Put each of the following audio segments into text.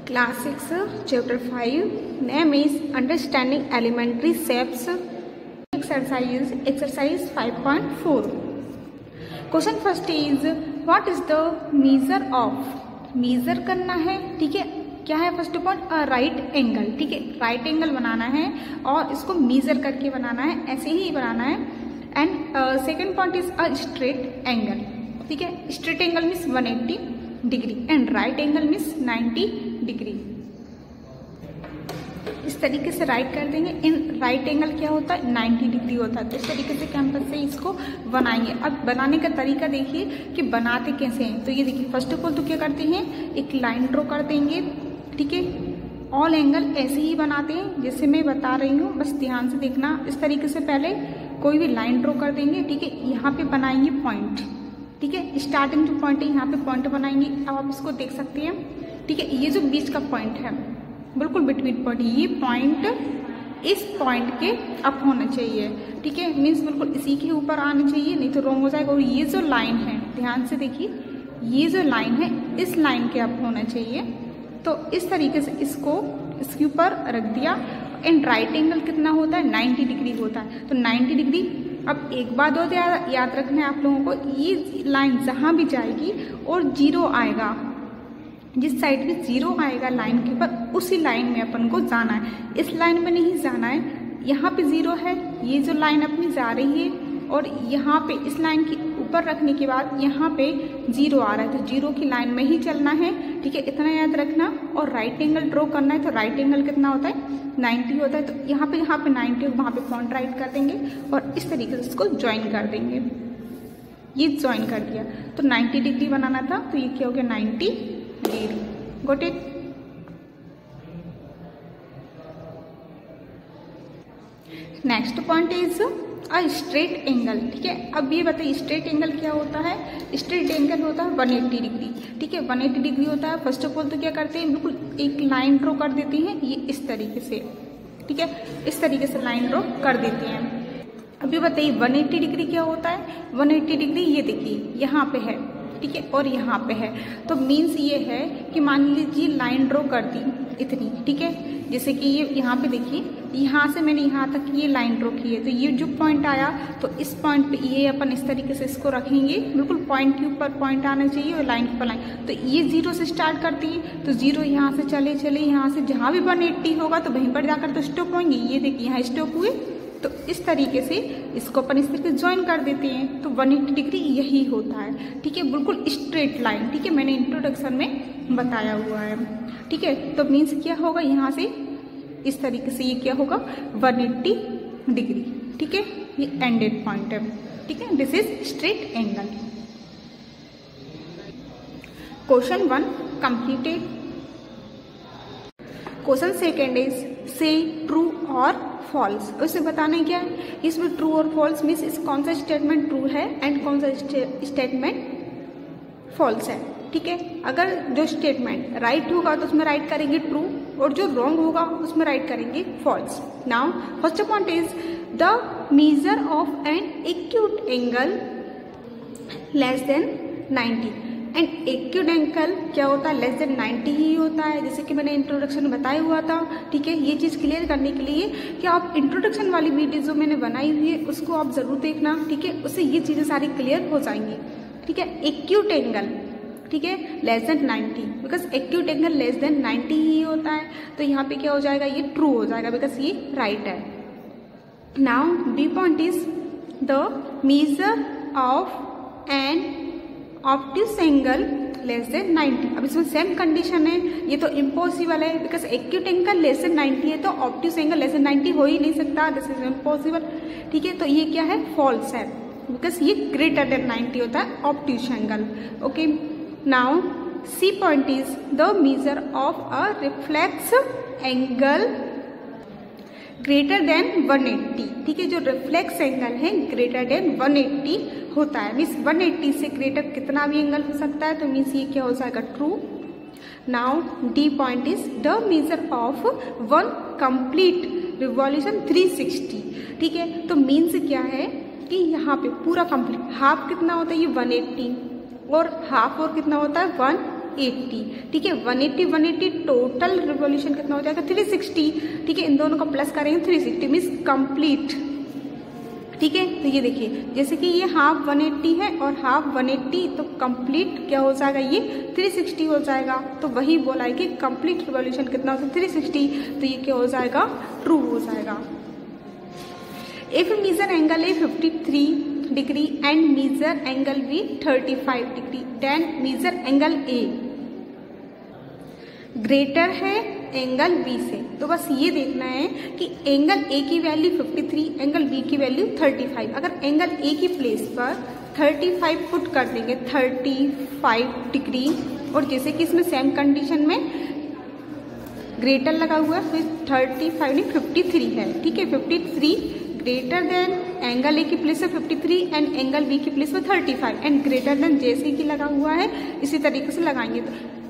Class 6, Chapter 5, name is Understanding Elementary Shapes. Exercise 5.4. Question first is, what is the measure of? Measure करना है, ठीक है। क्या है फर्स्ट पॉइंट? राइट एंगल, ठीक है। राइट एंगल बनाना है और इसको मेजर करके बनाना है, ऐसे ही बनाना है। And second point is a straight angle, ठीक है। Straight angle means 180 degree and right angle means 90 degree. इस तरीके से राइट कर देंगे। इन राइट एंगल क्या होता है? 90 डिग्री होता है। तो इस तरीके से कैंपस से इसको बनाएंगे। अब बनाने का तरीका देखिए कि बनाते कैसे हैं। तो ये देखिए, फर्स्ट ऑफ ऑल तो क्या करते हैं, एक लाइन ड्रॉ कर देंगे, ठीक है। ऑल एंगल ऐसे ही बनाते हैं जैसे मैं बता रही हूँ, बस ध्यान से देखना। इस तरीके से पहले कोई भी लाइन ड्रॉ कर देंगे, ठीक है। यहाँ पे बनाएंगे पॉइंट, ठीक है। स्टार्टिंग जो पॉइंट है यहाँ पे पॉइंट बनाएंगे। अब आप इसको देख सकते हैं, ठीक है। ये जो बीच का पॉइंट है, बिल्कुल बिटवीन पॉइंट, ये पॉइंट इस पॉइंट के अप होना चाहिए, ठीक है। मीन्स बिल्कुल इसी के ऊपर आना चाहिए, नहीं तो रॉन्ग हो जाएगा। और ये जो लाइन है, ध्यान से देखिए, ये जो लाइन है इस लाइन के अप होना चाहिए। तो इस तरीके से इसको इसके ऊपर रख दिया। एंड राइट एंगल कितना होता है? 90 डिग्री होता है। तो 90 डिग्री। अब एक बात और याद रखना है आप लोगों को, ये लाइन जहाँ भी जाएगी और जीरो आएगा, जिस साइड पे जीरो आएगा लाइन के ऊपर, उसी लाइन में अपन को जाना है। इस लाइन में नहीं जाना है। यहाँ पे जीरो है, ये जो लाइन अपनी जा रही है, और यहाँ पे इस लाइन के ऊपर रखने के बाद यहाँ पे जीरो आ रहा है, तो जीरो की लाइन में ही चलना है, ठीक है। इतना याद रखना। और राइट एंगल ड्रॉ करना है, तो राइट एंगल कितना होता है? 90 होता है। तो यहाँ पे 90, वहाँ पे पॉइंट राइट कर देंगे और इस तरीके से इसको ज्वाइन कर देंगे। ये ज्वाइन कर दिया तो 90 डिग्री बनाना था, तो ये क्या हो गया? 90 degree. Got it? Next point is a straight angle, ठीक है। अब ये बताइए स्ट्रेट एंगल क्या होता है? स्ट्रेट एंगल होता है 180 डिग्री, ठीक है। 180 डिग्री होता है। फर्स्ट ऑफ ऑल तो क्या करते हैं, बिल्कुल एक लाइन ड्रॉ कर देते हैं, ये इस तरीके से, ठीक है। इस तरीके से लाइन ड्रॉ कर देते हैं। अभी बताइए 180 डिग्री क्या होता है? 180 डिग्री ये देखिए यहाँ पे है, ठीक है, और यहाँ पे है। तो मीन्स ये है कि मान लीजिए लाइन ड्रॉ कर दी इतनी, ठीक है। जैसे कि ये यहाँ पे देखिए, यहाँ से मैंने यहाँ तक ये लाइन ड्रॉ की है, तो ये जो पॉइंट आया, तो इस पॉइंट पे ये अपन इस तरीके से इसको रखेंगे, बिल्कुल पॉइंट के ऊपर पॉइंट आना चाहिए और लाइन के ऊपर लाइन। तो ये जीरो से स्टार्ट करती है, तो जीरो यहाँ से चले चले यहाँ से जहाँ भी 180 होगा तो वहीं पर जाकर तो स्टॉप होंगे। ये देखिए यहाँ स्टॉप हुए, तो इस तरीके से इसको अपन इस तरीके से ज्वाइन कर देते हैं। तो 180 डिग्री यही होता है, ठीक है, बिल्कुल स्ट्रेट लाइन, ठीक है। मैंने इंट्रोडक्शन में बताया हुआ है, ठीक है। तो मीन्स क्या होगा, यहाँ से इस तरीके से ये क्या होगा? 180 डिग्री, ठीक है। ये एंडेड पॉइंट है, ठीक है। This is straight angle. Question 1 completed. Question second is से ट्रू और फॉल्स। उसे बताना है क्या है इसमें? ट्रू और फॉल्स मीन्स इस कौन सा स्टेटमेंट ट्रू है एंड कौन सा स्टेटमेंट फॉल्स है, ठीक है। अगर जो स्टेटमेंट राइट होगा तो उसमें राइट करेंगे ट्रू, और जो रॉन्ग होगा उसमें राइट करेंगे false. Now first point is the measure of an acute angle less than 90। And acute angle क्या होता है? लेस देन 90 ही होता है, जैसे कि मैंने इंट्रोडक्शन में बताया हुआ था, ठीक है। ये चीज़ क्लियर करने के लिए कि आप इंट्रोडक्शन वाली वीडियो जो मैंने बनाई हुई है उसको आप जरूर देखना, ठीक है। उससे ये चीज़ें सारी क्लियर हो जाएंगी, ठीक है। एक्यूट एंगल, ठीक है, less than 90, because acute angle less than 90 ही होता है। तो यहाँ पे क्या हो जाएगा? ये ट्रू हो जाएगा, बिकॉज ये राइट है। Now B point is the measure of an obtuse angle less than 90। अब इसमें सेम कंडीशन है, ये तो इम्पॉसिबल है, because acute angle less than 90 है, तो ऑब्ट्यूस एंगल लेस देन 90 हो ही नहीं सकता, दिस इज इम्पॉसिबल, ठीक है। तो ये क्या है? फॉल्स है, बिकॉज ये ग्रेटर देन 90 होता है obtuse angle, okay. Now C point is the measure of a reflex angle greater than 180, ठीक है। जो रिफ्लेक्स एंगल है ग्रेटर देन 180 होता है, मीन्स 180 से ग्रेटर कितना भी एंगल हो सकता है, तो मीन्स ये क्या हो जाएगा? True. Now D point is the measure of one complete revolution 360, ठीक है। तो मीन्स क्या है कि यहाँ पे पूरा कंप्लीट, हाफ कितना होता है? ये 180, और हाफ और कितना होता है? 180, ठीक है। 180 टोटल रिवॉल्यूशन कितना हो जाएगा 360, ठीक है। इन दोनों का प्लस करेंगे 360 मीन्स कंप्लीट, ठीक है। तो ये देखिए जैसे कि ये हाफ 180 है और हाफ 180, तो कंप्लीट क्या हो जाएगा ये 360 हो जाएगा। तो वही बोला है कि कंप्लीट रिवॉल्यूशन कितना होता है 360, तो ये क्या हो जाएगा ट्रू हो जाएगा। If measure angle A 53 degree and measure angle B 35 degree, then measure angle A greater है एंगल बी से। तो बस ये देखना है कि एंगल ए की वैल्यू 53, एंगल बी की वैल्यू 35। अगर एंगल ए की प्लेस पर 35 पुट कर देंगे, 35 डिग्री, और जैसे कि इसमें सेम कंडीशन में ग्रेटर लगा हुआ है, तो 35 नहीं 53 है, ठीक है। 53 ग्रेटर देन एंगल ए की प्लेस है 53 एंड एंगल बी की प्लेस पर 35 एंड ग्रेटर देन जैसे कि लगा हुआ है इसी तरीके से लगाएंगे।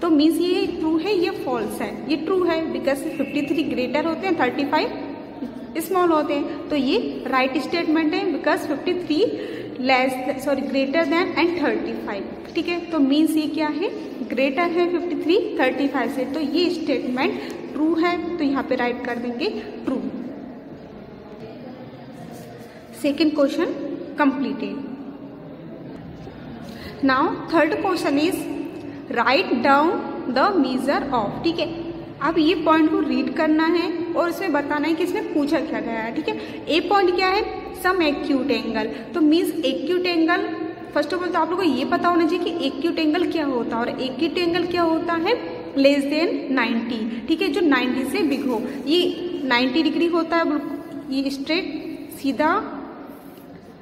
तो मीन्स ये ट्रू है, ये फॉल्स है। ये ट्रू है बिकॉज 53 ग्रेटर होते हैं, 35 स्मॉल होते हैं। तो ये राइट स्टेटमेंट है बिकॉज 53 ग्रेटर देन एंड 35, ठीक है। तो मीन्स ये क्या है ग्रेटर है 53 35 से, तो ये स्टेटमेंट ट्रू है। तो यहाँ पे राइट कर देंगे true. Second question completed. Now third question is right down the measure of, ठीक है। अब ये पॉइंट को रीड करना है और इसमें बताना है कि इसमें पूछा क्या गया है, ठीक है। ए पॉइंट क्या है सम एक्यूट एंगल, तो means acute angle first of all तो आप लोगों को ये पता होना चाहिए कि एक्यूट एंगल क्या होता है, और एक्यूट एंगल क्या होता है लेस देन 90, ठीक है, जो 90 से बिग हो। ये 90 डिग्री होता है, ये स्ट्रेट सीधा,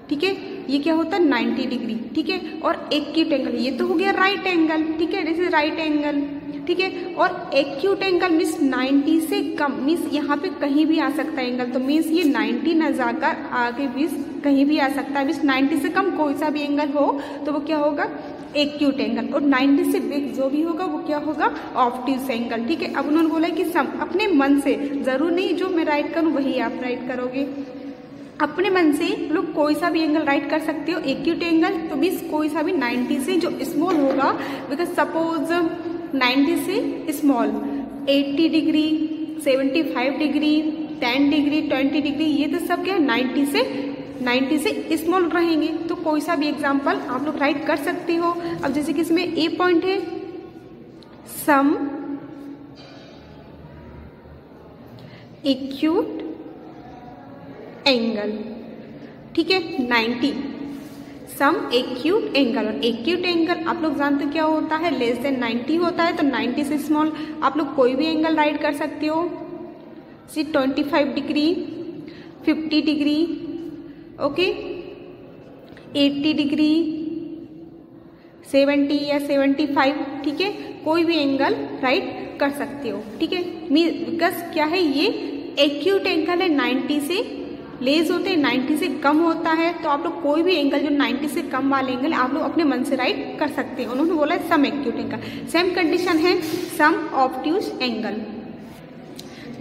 ठीक है। ये क्या होता है 90 डिग्री, ठीक है। और एक्यूट एंगल ये तो हो गया राइट एंगल, ठीक है, दिस इज राइट एंगल, ठीक है। और एक्यूट एंगल मीन्स 90 से कम, मीन्स यहाँ पे कहीं भी आ सकता है एंगल, तो मीन्स ये 90 न जाकर आगे भी कहीं भी आ सकता है। मीन्स 90 से कम कोई सा भी एंगल हो तो वो क्या होगा एक्यूट एंगल, और 90 से बिग जो भी होगा वो क्या होगा ऑब्ट्यूज एंगल, ठीक है। अब उन्होंने बोला कि सम, अपने मन से, जरूर नहीं जो मैं राइट करूँ वही आप राइट करोगे, अपने मन से लोग कोई सा भी एंगल राइट कर सकते हो एक्यूट एंगल, तो मीन्स कोई सा भी 90 से जो स्मॉल होगा, बिकॉज सपोज 90 से small 80 degree 75 degree 10 degree 20 degree, ये तो सब क्या है 90 से स्मॉल रहेंगे। तो कोई सा भी एग्जाम्पल आप लोग राइट कर सकते हो। अब जैसे कि इसमें ए पॉइंट है सम एक्यूट एंगल, ठीक है 90 सम एक्यूट एंगल, और एक्यूट एंगल आप लोग जानते क्या होता है लेस देन 90 होता है। तो 90 से स्मॉल आप लोग कोई भी एंगल राइट कर सकते हो, सी 25 डिग्री 50 डिग्री, ओके 80 डिग्री 70 या 75, ठीक है, कोई भी एंगल राइट कर सकते हो, ठीक है। बिकॉज क्या है ये एक्यूट एंगल है, 90 से लेस होते हैं, 90 से कम होता है, तो आप लोग कोई भी एंगल जो 90 से कम वाले एंगल आप लोग अपने मन से राइट कर सकते हैं। उन्होंने बोला है सम एक्यूट एंगल, सेम कंडीशन है सम ऑब्ट्यूज एंगल।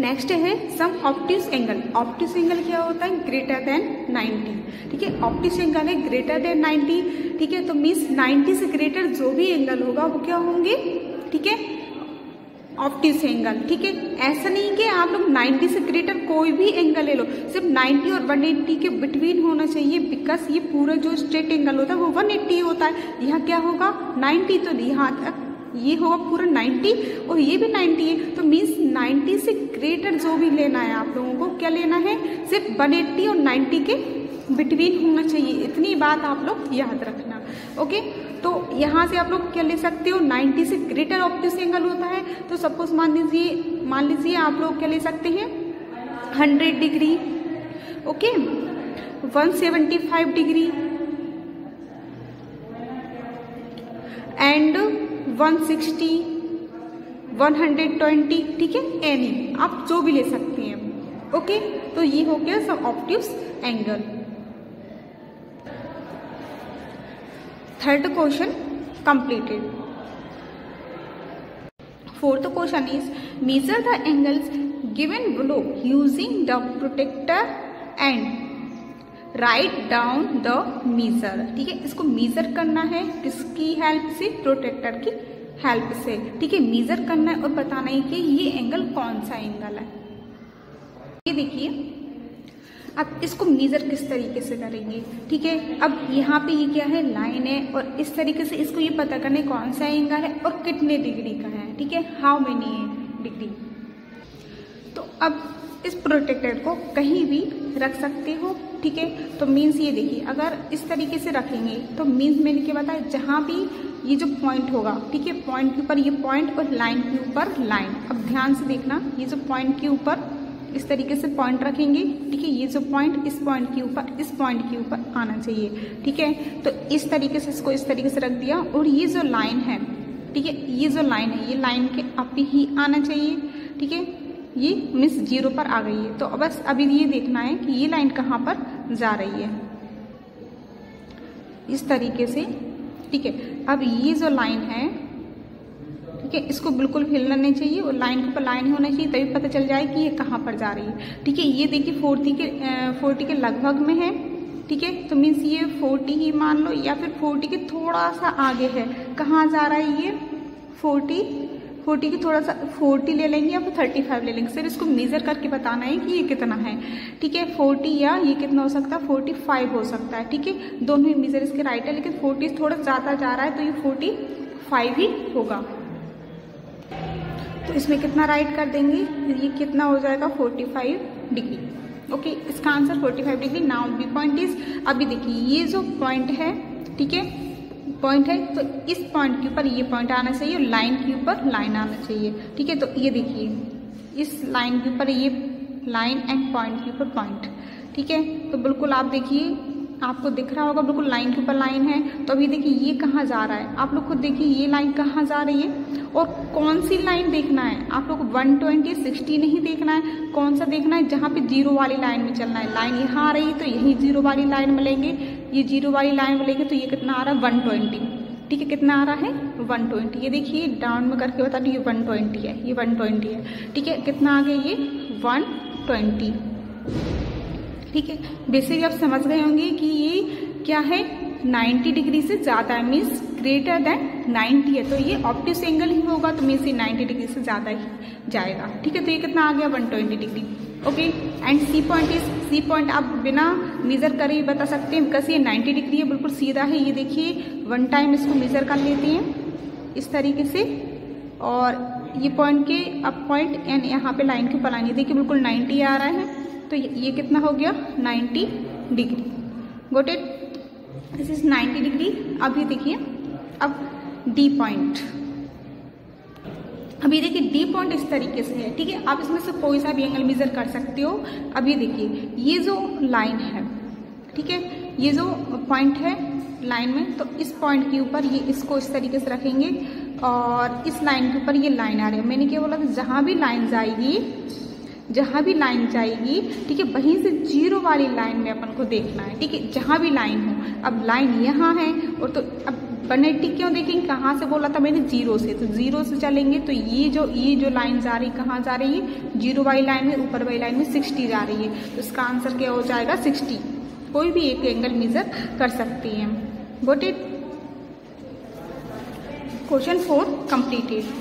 नेक्स्ट है सम ऑब्ट्यूज एंगल। ऑब्ट्यूज एंगल क्या होता है ग्रेटर देन 90, ठीक है। ऑब्ट्यूज एंगल है ग्रेटर देन 90, ठीक है। तो मीन्स 90 से ग्रेटर जो भी एंगल होगा वो क्या होंगे, ठीक है, ऑब्ट्यूज एंगल, ठीक है। ऐसा नहीं कि आप लोग 90 से ग्रेटर कोई भी एंगल ले लो, सिर्फ 90 और 180 के बिटवीन होना चाहिए, बिकॉज ये पूरा जो स्ट्रेट एंगल होता है वो 180 होता है। यहाँ क्या होगा 90, तो यहाँ तक ये होगा पूरा 90 और ये भी 90 है, तो मीन्स 90 से ग्रेटर जो भी लेना है आप लोगों को क्या लेना है, सिर्फ 180 और 90 के बिटवीन होना चाहिए। इतनी बात आप लोग याद रखना, ओके। तो यहाँ से आप लोग क्या ले सकते हो 90 से ग्रेटर ऑब्ट्यूज एंगल होता है, तो सपोज मान लीजिए आप लोग क्या ले सकते हैं 100 डिग्री, ओके 175 डिग्री एंड 160 120, ठीक है, एनी आप जो भी ले सकते हैं, ओके। तो ये हो गया सब obtuse angle. Third question completed. Fourth question is measure the angles given below using the protractor and write down the measure, ठीक है। इसको मेजर करना है किसकी हेल्प से, प्रोटेक्टर की हेल्प से, ठीक है, मेजर करना है और बताना है कि ये एंगल कौन सा एंगल है। ये देखिए अब इसको मेजर किस तरीके से करेंगे, ठीक है। अब यहाँ पे ये क्या है, लाइन है, और इस तरीके से इसको ये पता करने कौन सा एंगल है और कितने डिग्री का है, ठीक है, हाउ मेनी डिग्री। तो अब इस प्रोटेक्टर को कहीं भी रख सकते हो, ठीक है। तो मीन्स ये देखिए अगर इस तरीके से रखेंगे तो मीन्स मैंने क्या बताया, जहाँ भी ये जो पॉइंट होगा, ठीक है, पॉइंट के ऊपर ये पॉइंट और लाइन के ऊपर लाइन। अब ध्यान से देखना, ये जो पॉइंट के ऊपर इस तरीके से पॉइंट रखेंगे, ठीक है, ये जो पॉइंट इस पॉइंट के ऊपर इस पॉइंट के ऊपर आना चाहिए, ठीक है। तो इस तरीके से इसको इस तरीके से रख दिया, और ये जो लाइन है, ठीक है, ये जो लाइन है ये लाइन के अप ही आना चाहिए, ठीक है, ये मीन्स 0 पर आ गई है। तो बस अभी ये देखना है कि ये लाइन कहाँ पर जा रही है, इस तरीके से, ठीक है। अब ये जो लाइन है, ठीक है, इसको बिल्कुल हिलना नहीं चाहिए और लाइन के ऊपर लाइन होना चाहिए, तभी पता चल जाए कि ये कहाँ पर जा रही है, ठीक है। ये देखिए 40 के लगभग में है, ठीक है, तो मीन्स ये 40 ही मान लो, या फिर 40 के थोड़ा सा आगे है। कहाँ जा रहा है ये, 40 के थोड़ा सा 40 ले लेंगे या फिर 35 ले लेंगे, सिर्फ इसको मेजर करके बताना है कि ये कितना है, ठीक है। 40 या ये कितना हो सकता है, 45 हो सकता है, ठीक है। दोनों ही मेजर इसके राइट है, लेकिन 40 थोड़ा ज़्यादा जा रहा है तो ये 45 ही होगा। तो इसमें कितना राइट कर देंगे, ये कितना हो जाएगा 45 डिग्री, ओके। इसका answer 45 degree. Now B point is, अभी देखिए ये जो पॉइंट है, ठीक है, पॉइंट है, तो इस पॉइंट के ऊपर ये पॉइंट आना चाहिए और लाइन के ऊपर लाइन आना चाहिए, ठीक है। तो ये देखिए इस लाइन के ऊपर ये लाइन एंड पॉइंट के ऊपर पॉइंट, ठीक है। तो बिल्कुल आप देखिए, आपको दिख रहा होगा बिल्कुल लाइन के ऊपर लाइन है। तो अभी देखिए ये कहाँ जा रहा है, आप लोग खुद देखिए ये लाइन कहाँ जा रही है और कौन सी लाइन देखना है आप लोग, 120 60 नहीं देखना है, कौन सा देखना है, जहाँ पे 0 वाली लाइन में चलना है। लाइन यहाँ आ रही है तो यही 0 वाली लाइन में लेंगे, ये 0 वाली लाइन में लेंगे, तो ये कितना आ रहा है 120, ठीक है, कितना आ रहा है 120। ये देखिए डाउन में करके बता दी, ये 120 है, ये 120 है, ठीक है। कितना आ गया ये 120, ठीक है। बेसिकली आप समझ गए होंगे कि ये क्या है, 90 डिग्री से ज़्यादा है, मीन्स ग्रेटर देन 90 है, तो ये ऑप्टिक्स एंगल ही होगा, तो मीन्स ये 90 डिग्री से ज़्यादा ही जाएगा, ठीक है। तो ये कितना आ गया 120 degree, okay. And C point is, C point आप बिना मेजर करे ही बता सकते हैं, बिकॉज ये 90 डिग्री है, बिल्कुल सीधा है। ये देखिए 1 टाइम इसको मेजर कर लेते हैं इस तरीके से, और ये पॉइंट के अब पॉइंट एंड यहाँ पे लाइन के ऊपर लाइन, देखिए बिल्कुल 90 आ रहा है, तो ये कितना हो गया 90 degree, got it, this is 90 degree. अब ये देखिए अब डी पॉइंट, अब ये देखिए डी पॉइंट इस तरीके से है, ठीक है। आप इसमें से कोई सा भी एंगल मेजर कर सकते हो। अब ये देखिए ये जो लाइन है, ठीक है, ये जो पॉइंट है लाइन में, तो इस पॉइंट के ऊपर ये इसको इस तरीके से रखेंगे और इस लाइन के ऊपर ये लाइन आ रही है। मैंने क्या बोला था, जहाँ भी लाइन जाएगी, जहाँ भी लाइन जाएगी, ठीक है, वहीं से 0 वाली लाइन में अपन को देखना है, ठीक है, जहाँ भी लाइन हो। अब लाइन यहाँ है, और तो अब 180 क्यों देखेंगे, कहाँ से बोला था मैंने 0 से, तो 0 से चलेंगे तो ये जो लाइन जा रही कहाँ जा रही है, 0 वाली लाइन में, ऊपर वाली लाइन में 60 जा रही है, तो इसका आंसर क्या हो जाएगा 60। कोई भी एक एंगल मेजर कर सकती हैं, गॉट इट। Question 4 completed.